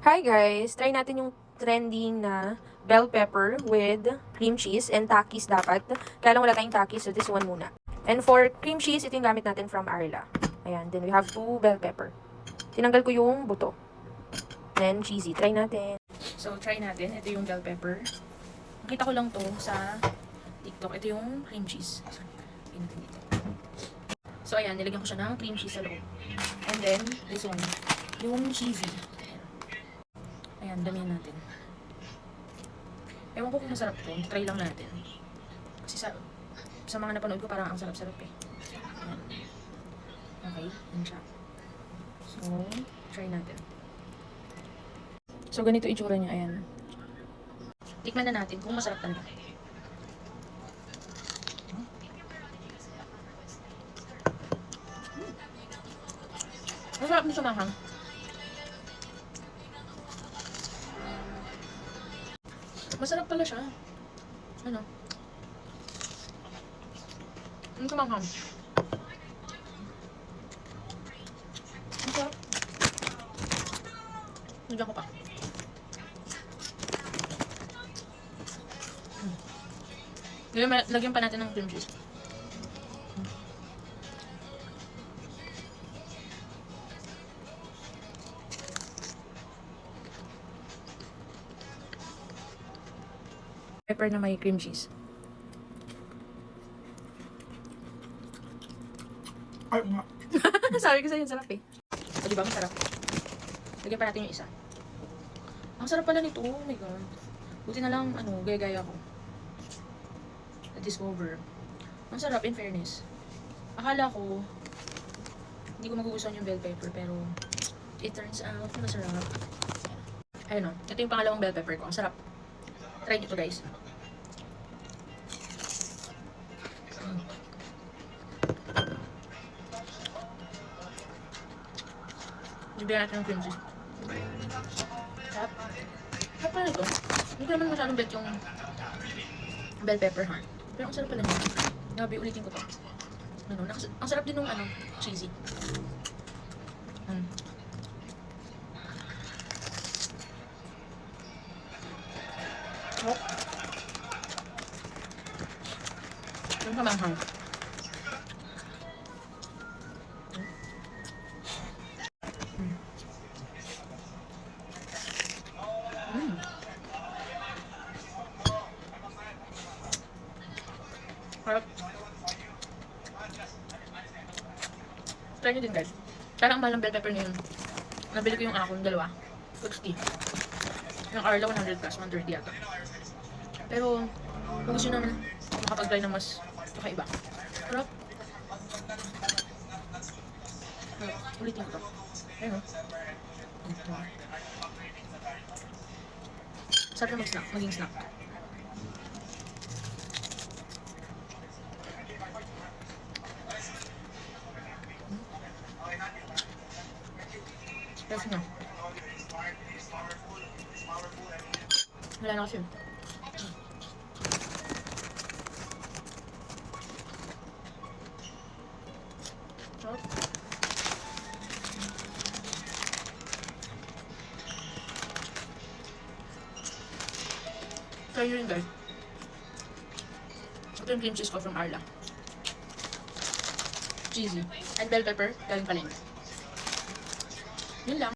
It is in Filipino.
Hi guys! Try natin yung trending na bell pepper with cream cheese and takis dapat. Kaya lang wala tayong takis, so this one muna. And for cream cheese, ito yung gamit natin from Arla. Ayan, then we have 2 bell pepper. Tinanggal ko yung buto. Then cheesy. Try natin. So, try natin. Ito yung bell pepper. Nakita ko lang to sa TikTok. Ito yung cream cheese. So, natin dito. So, ayan, nilagyan ko siya ng cream cheese sa loob. And then, this one. Yung cheesy. Ayan, damihan natin. Ewan ko kung masarap to. Try lang natin. Kasi sa mga napanood ko, parang ang sarap-sarap eh. Ayan. Okay, yun siya. So, try natin. So, ganito itsura niya. Ayan. Tikman na natin kung masarap talaga. Masarap na siya mahang. Masarap pala siya. Ano? Ang kumanghang. Masarap. Nandiyan ko pa. Lagyan pa natin ng cream cheese. Pepper na may cream cheese. Ay, nga. Sabi ko sa'yo, sarap eh. O diba, masarap. Lagyan pa natin yung isa. Ang sarap pala nito. Oh my god. Buti na lang, gaya-gaya ko. Na-discover. Ang sarap, in fairness. Akala ko, hindi ko magugustuhan yung bell pepper, pero it turns out, masarap. Ayun o. Ito yung pangalawang bell pepper ko. Ang sarap. Try nyo to guys. Bibigyan natin ng cream cheese. Sarap. Sarap pala ito. Hindi ko naman masyadong bet yung bell pepper ha. Pero ang sarap pala niya. Grabe, ulitin ko to. Ang sarap din ng cheesy. Oh. Yung kamanghang. Harap. Try nyo din guys. Parang mahal ng bell pepper na yun. Nabili ko yung akong dalawa. 60. Yung Arla 100 plus, 130 yata. Pero, kung gusto nyo naman makapag-try na mas kakaiba. Harap. Ulitin ko to. Ayun o. Sarap na mag-snack, maging snack. Yes na. Wala na kasi. Try nyo rin guys. Ito yung cream cheese ko from Arla. Cheesy. And bell pepper, galing pa rin. Yun lang.